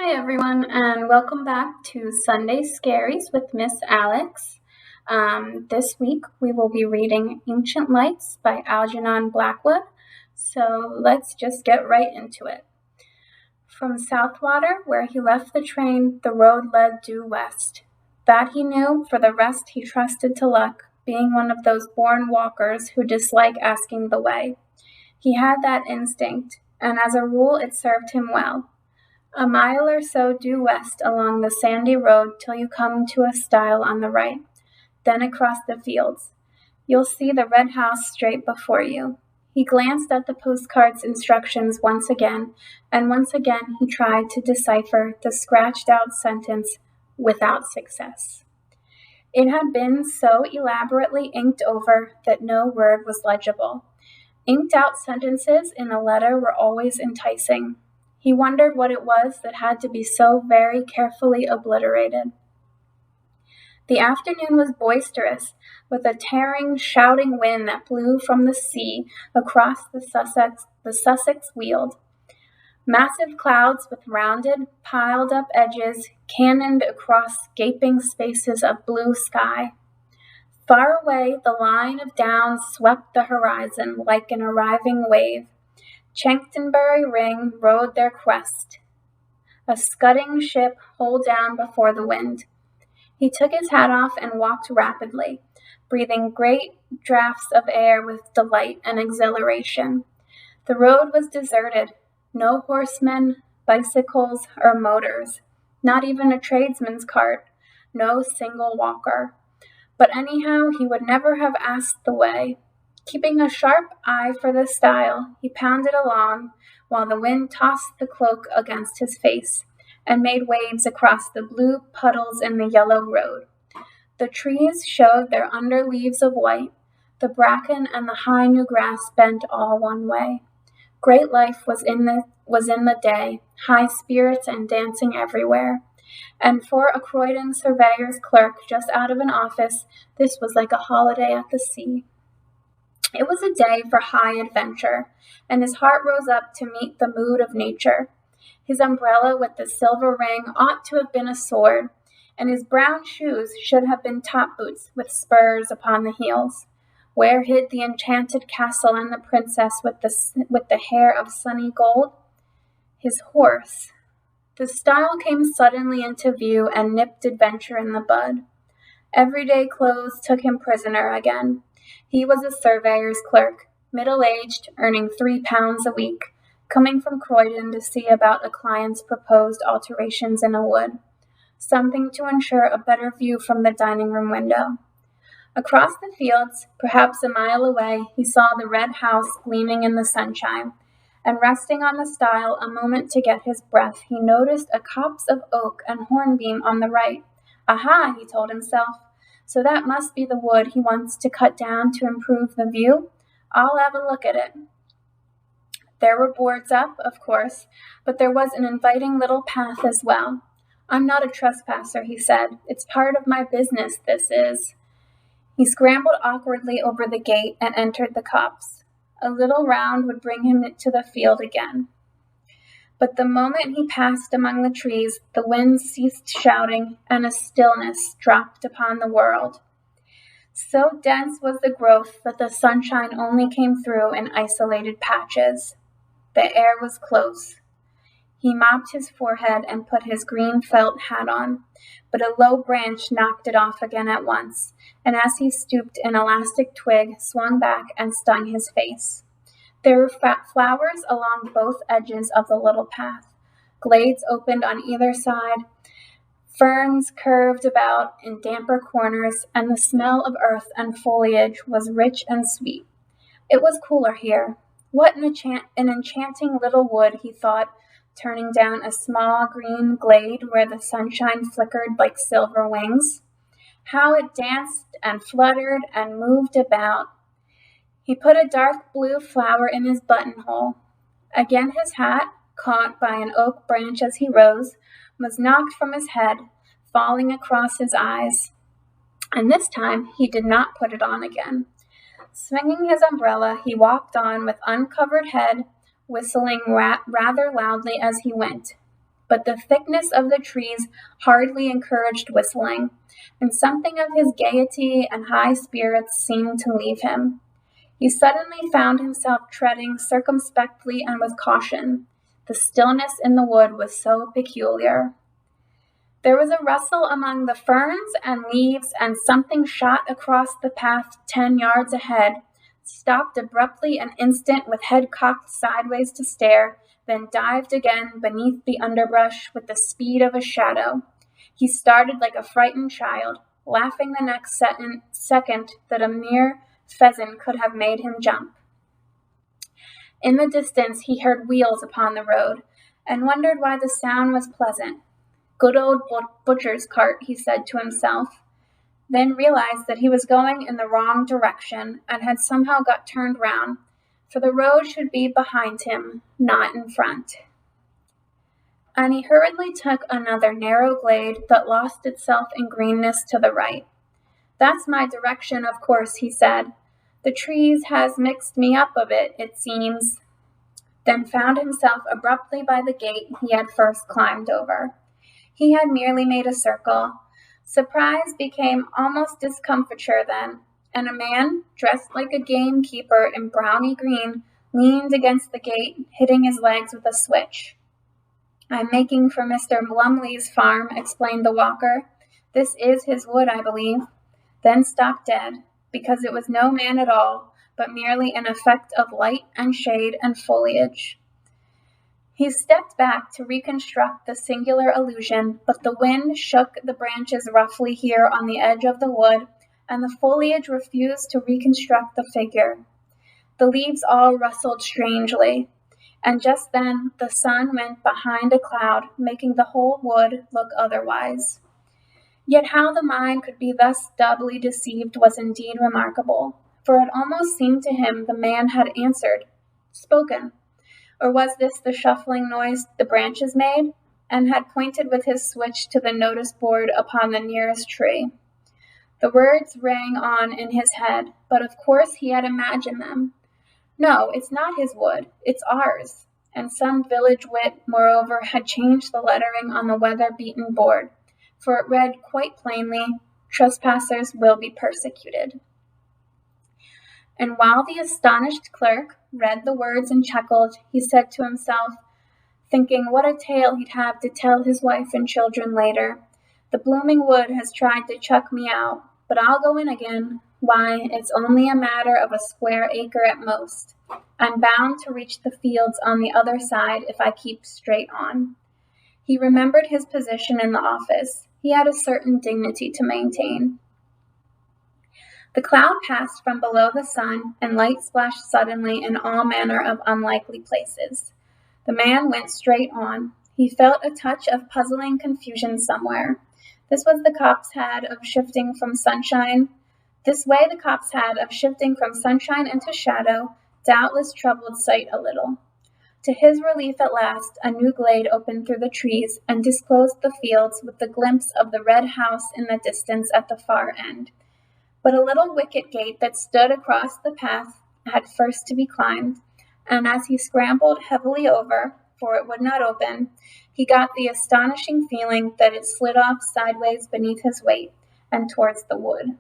Hi, everyone, and welcome back to Sunday Scaries with Miss Alex. This week we will be reading Ancient Lights by Algernon Blackwood, so let's just get right into it. From Southwater, where he left the train, the road led due west. That he knew, for the rest he trusted to luck, being one of those born walkers who dislike asking the way. He had that instinct, and as a rule it served him well. A mile or so due west along the sandy road till you come to a stile on the right, then across the fields. You'll see the red house straight before you. He glanced at the postcard's instructions once again, and once again he tried to decipher the scratched out sentence without success. It had been so elaborately inked over that no word was legible. Inked out sentences in a letter were always enticing. He wondered what it was that had to be so very carefully obliterated. The afternoon was boisterous, with a tearing, shouting wind that blew from the sea across the Sussex Weald. Massive clouds with rounded, piled-up edges cannoned across gaping spaces of blue sky. Far away, the line of downs swept the horizon like an arriving wave. Chanctonbury Ring rode their quest, a scudding ship hull down before the wind. He took his hat off and walked rapidly, breathing great draughts of air with delight and exhilaration. The road was deserted. No horsemen, bicycles, or motors. Not even a tradesman's cart. No single walker. But anyhow, he would never have asked the way. Keeping a sharp eye for the stile, he pounded along, while the wind tossed the cloak against his face, and made waves across the blue puddles in the yellow road. The trees showed their under leaves of white, the bracken and the high new grass bent all one way. Great life was in the day, high spirits and dancing everywhere. And for a Croydon surveyor's clerk just out of an office, this was like a holiday at the sea. It was a day for high adventure, and his heart rose up to meet the mood of nature. His umbrella with the silver ring ought to have been a sword, and his brown shoes should have been top boots with spurs upon the heels. Where hid the enchanted castle and the princess with the hair of sunny gold? His horse. The stile came suddenly into view and nipped adventure in the bud. Everyday clothes took him prisoner again. He was a surveyor's clerk, middle-aged, earning £3 a week, coming from Croydon to see about a client's proposed alterations in a wood, something to ensure a better view from the dining room window. Across the fields, perhaps a mile away, he saw the red house gleaming in the sunshine, and resting on the stile a moment to get his breath, he noticed a copse of oak and hornbeam on the right. Aha, he told himself. So that must be the wood he wants to cut down to improve the view. I'll have a look at it. There were boards up, of course, but there was an inviting little path as well. I'm not a trespasser, he said. It's part of my business, this is. He scrambled awkwardly over the gate and entered the copse. A little round would bring him to the field again. But the moment he passed among the trees, the wind ceased shouting, and a stillness dropped upon the world. So dense was the growth that the sunshine only came through in isolated patches. The air was close. He mopped his forehead and put his green felt hat on, but a low branch knocked it off again at once, and as he stooped, an elastic twig swung back and stung his face. There were flowers along both edges of the little path. Glades opened on either side. Ferns curved about in damper corners, and the smell of earth and foliage was rich and sweet. It was cooler here. What an enchanting little wood, he thought, turning down a small green glade where the sunshine flickered like silver wings. How it danced and fluttered and moved about. He put a dark blue flower in his buttonhole. Again his hat, caught by an oak branch as he rose, was knocked from his head, falling across his eyes. And this time he did not put it on again. Swinging his umbrella, he walked on with uncovered head, whistling rather loudly as he went. but the thickness of the trees hardly encouraged whistling, and something of his gaiety and high spirits seemed to leave him. He suddenly found himself treading circumspectly and with caution. The stillness in the wood was so peculiar. There was a rustle among the ferns and leaves, and something shot across the path 10 yards ahead, stopped abruptly an instant with head cocked sideways to stare, then dived again beneath the underbrush with the speed of a shadow. He started like a frightened child, laughing the next second that a mere pheasant could have made him jump. In the distance he heard wheels upon the road, and wondered why the sound was pleasant. Good old butcher's cart, he said to himself, then realized that he was going in the wrong direction and had somehow got turned round, for the road should be behind him, not in front. And he hurriedly took another narrow glade that lost itself in greenness to the right. That's my direction, of course, he said. The trees has mixed me up a bit, it seems. Then found himself abruptly by the gate he had first climbed over. He had merely made a circle. Surprise became almost discomfiture then, and a man, dressed like a gamekeeper in browny green, leaned against the gate, hitting his legs with a switch. I'm making for Mr. Lumley's farm, explained the walker. This is his wood, I believe. Then stopped dead, because it was no man at all, but merely an effect of light and shade and foliage. He stepped back to reconstruct the singular illusion, but the wind shook the branches roughly here on the edge of the wood, and the foliage refused to reconstruct the figure. The leaves all rustled strangely, and just then the sun went behind a cloud, making the whole wood look otherwise. Yet how the mind could be thus doubly deceived was indeed remarkable, for it almost seemed to him the man had answered, spoken. Or was this the shuffling noise the branches made, and had pointed with his switch to the notice board upon the nearest tree? The words rang on in his head, but of course he had imagined them. No, it's not his wood, it's ours. And some village wit, moreover, had changed the lettering on the weather-beaten board, for it read quite plainly, Trespassers will be persecuted. And while the astonished clerk read the words and chuckled, he said to himself, thinking what a tale he'd have to tell his wife and children later. The blooming wood has tried to chuck me out, but I'll go in again. Why, it's only a matter of a square acre at most. I'm bound to reach the fields on the other side if I keep straight on. He remembered his position in the office. He had a certain dignity to maintain. The cloud passed from below the sun, and light splashed suddenly in all manner of unlikely places. The man went straight on. He felt a touch of puzzling confusion somewhere. This way the cops had of shifting from sunshine into shadow, doubtless troubled sight a little. To his relief at last, a new glade opened through the trees and disclosed the fields with the glimpse of the red house in the distance at the far end. But a little wicket gate that stood across the path had first to be climbed, and as he scrambled heavily over, for it would not open, he got the astonishing feeling that it slid off sideways beneath his weight and towards the wood.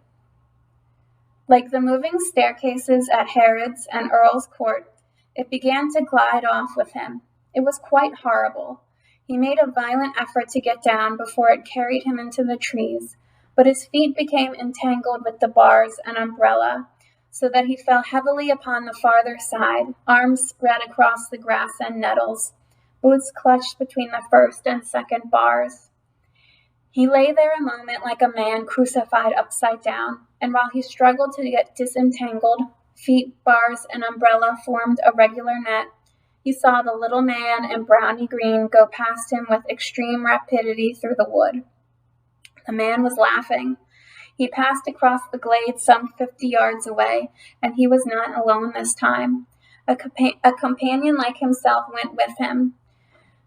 Like the moving staircases at Herod's and Earl's Court, it began to glide off with him. It was quite horrible. He made a violent effort to get down before it carried him into the trees, but his feet became entangled with the bars and umbrella, so that he fell heavily upon the farther side, arms spread across the grass and nettles, boots clutched between the first and second bars. He lay there a moment like a man crucified upside down, and while he struggled to get disentangled, feet, bars, and umbrella formed a regular net. He saw the little man in browny green go past him with extreme rapidity through the wood. The man was laughing. He passed across the glade some 50 yards away, and he was not alone this time. A companion like himself went with him.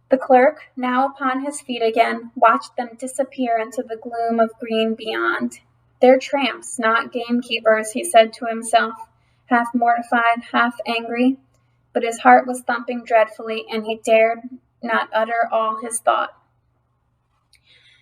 The clerk, now upon his feet again, watched them disappear into the gloom of green beyond. They're tramps, not gamekeepers, he said to himself, half mortified, half angry, but his heart was thumping dreadfully, and he dared not utter all his thought.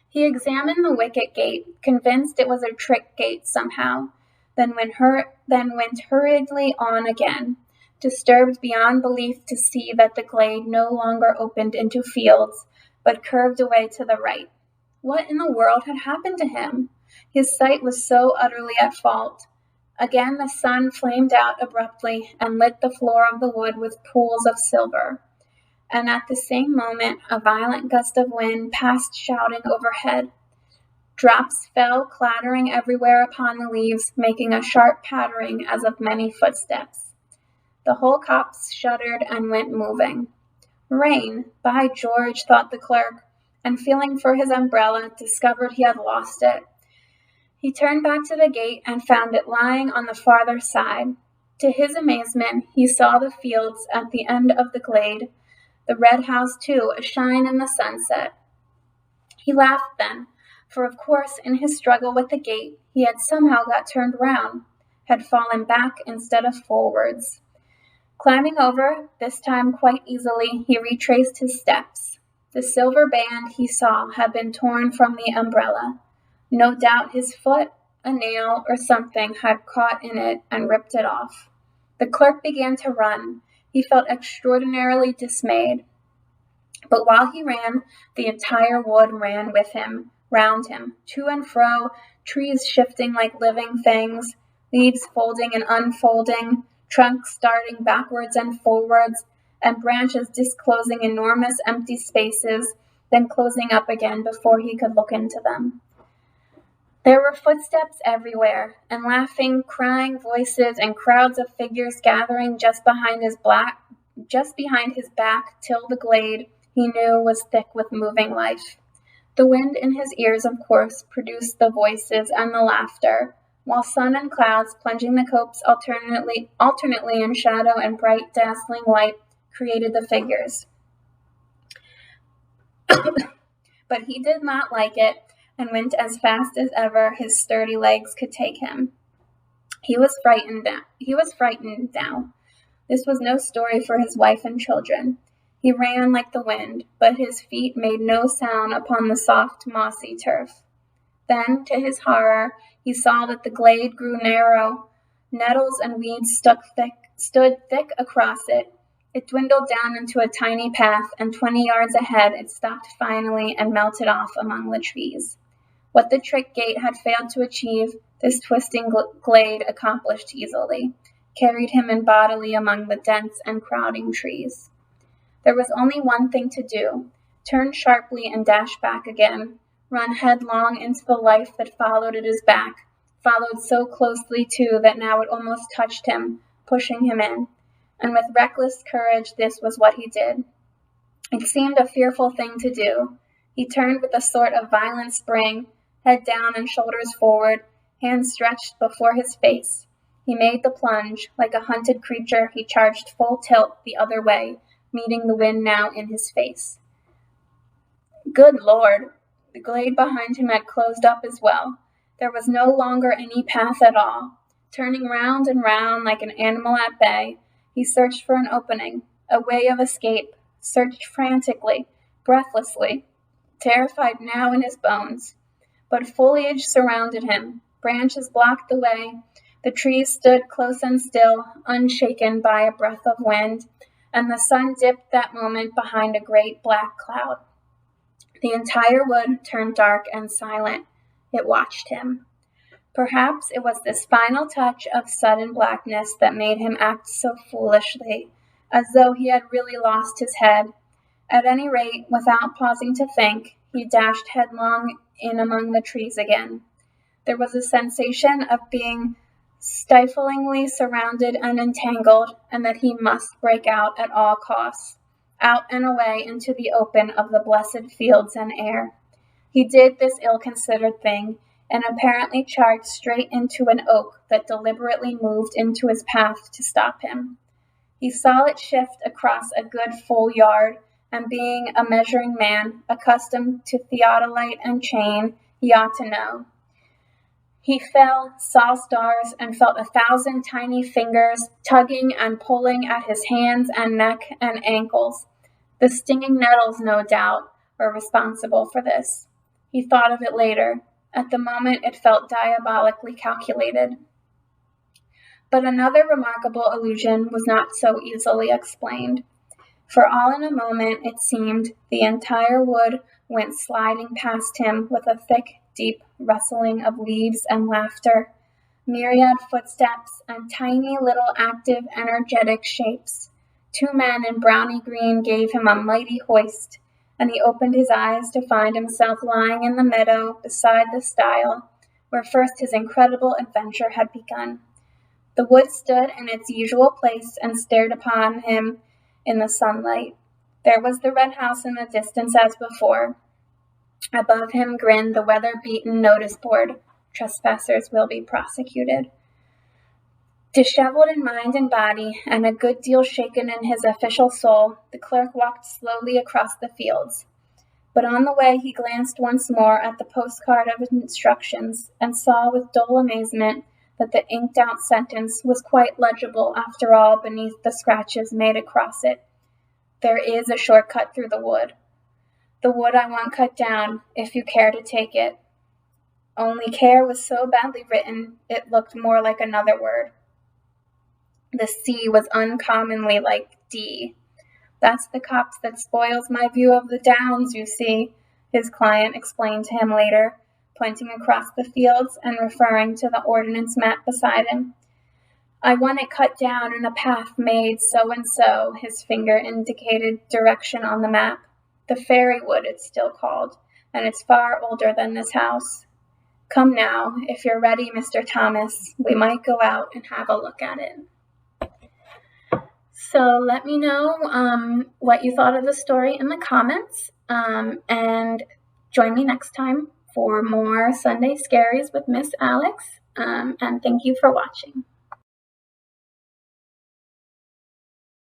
He examined the wicket gate, convinced it was a trick gate somehow, then went hurriedly on again, disturbed beyond belief to see that the glade no longer opened into fields, but curved away to the right. What in the world had happened to him? His sight was so utterly at fault. Again the sun flamed out abruptly and lit the floor of the wood with pools of silver. And at the same moment a violent gust of wind passed shouting overhead. Drops fell clattering everywhere upon the leaves, making a sharp pattering as of many footsteps. The whole copse shuddered and went moving. Rain, by George, thought the clerk, and feeling for his umbrella, discovered he had lost it. He turned back to the gate and found it lying on the farther side. To his amazement, he saw the fields at the end of the glade, the red house, too, ashine in the sunset. He laughed then, for of course in his struggle with the gate he had somehow got turned round, had fallen back instead of forwards. Climbing over, this time quite easily, he retraced his steps. The silver band he saw had been torn from the umbrella. No doubt his foot, a nail, or something had caught in it and ripped it off. The clerk began to run. He felt extraordinarily dismayed. But while he ran, the entire wood ran with him, round him, to and fro, trees shifting like living things, leaves folding and unfolding, trunks darting backwards and forwards, and branches disclosing enormous empty spaces, then closing up again before he could look into them. There were footsteps everywhere, and laughing, crying voices, and crowds of figures gathering just behind his back, till the glade, he knew, was thick with moving life. The wind in his ears, of course, produced the voices and the laughter, while sun and clouds, plunging the copse alternately in shadow and bright, dazzling light, created the figures. But he did not like it, and went as fast as ever his sturdy legs could take him. He was frightened now. This was no story for his wife and children. He ran like the wind, but his feet made no sound upon the soft, mossy turf. Then, to his horror, he saw that the glade grew narrow. Nettles and weeds stood thick across it. It dwindled down into a tiny path, and 20 yards ahead it stopped finally and melted off among the trees. What the trick gate had failed to achieve, this twisting glade accomplished easily, carried him in bodily among the dense and crowding trees. There was only one thing to do: turn sharply and dash back again, run headlong into the life that followed at his back, followed so closely, too, that now it almost touched him, pushing him in. And with reckless courage, this was what he did. It seemed a fearful thing to do. He turned with a sort of violent spring, head down and shoulders forward, hands stretched before his face. He made the plunge. Like a hunted creature, he charged full tilt the other way, meeting the wind now in his face. Good Lord! The glade behind him had closed up as well. There was no longer any path at all. Turning round and round like an animal at bay, he searched for an opening, a way of escape, searched frantically, breathlessly, terrified now in his bones. But foliage surrounded him, branches blocked the way, the trees stood close and still, unshaken by a breath of wind, and the sun dipped that moment behind a great black cloud. The entire wood turned dark and silent. It watched him. Perhaps it was this final touch of sudden blackness that made him act so foolishly, as though he had really lost his head. At any rate, without pausing to think, he dashed headlong in among the trees again. There was a sensation of being stiflingly surrounded and entangled, and that he must break out at all costs, out and away into the open of the blessed fields and air. He did this ill-considered thing, and apparently charged straight into an oak that deliberately moved into his path to stop him. He saw it shift across a good full yard, and being a measuring man, accustomed to theodolite and chain, he ought to know. He fell, saw stars, and felt 1,000 tiny fingers tugging and pulling at his hands and neck and ankles. The stinging nettles, no doubt, were responsible for this. He thought of it later. At the moment, it felt diabolically calculated. But another remarkable illusion was not so easily explained. For all in a moment, it seemed, the entire wood went sliding past him with a thick, deep rustling of leaves and laughter, myriad footsteps, and tiny little active, energetic shapes. 2 men in browny green gave him a mighty hoist, and he opened his eyes to find himself lying in the meadow beside the stile, where first his incredible adventure had begun. The wood stood in its usual place and stared upon him in the sunlight. There was the red house in the distance as before. Above him grinned the weather-beaten notice board, "Trespassers will be prosecuted." Disheveled in mind and body, and a good deal shaken in his official soul, the clerk walked slowly across the fields. But on the way he glanced once more at the postcard of instructions, and saw with dull amazement that the inked-out sentence was quite legible after all beneath the scratches made across it. "There is a short-cut through the wood. The wood I want cut down, if you care to take it." Only care was so badly written, it looked more like another word. The C was uncommonly like D. "That's the copse that spoils my view of the downs, you see," his client explained to him later, pointing across the fields and referring to the ordnance map beside him. "I want it cut down and a path made so and so," his finger indicated direction on the map. "The fairy wood it's still called, and it's far older than this house. Come now, if you're ready, Mr. Thomas, we might go out and have a look at it." So let me know what you thought of the story in the comments, and join me next time for more Sunday Scaries with Miss Alex, and thank you for watching.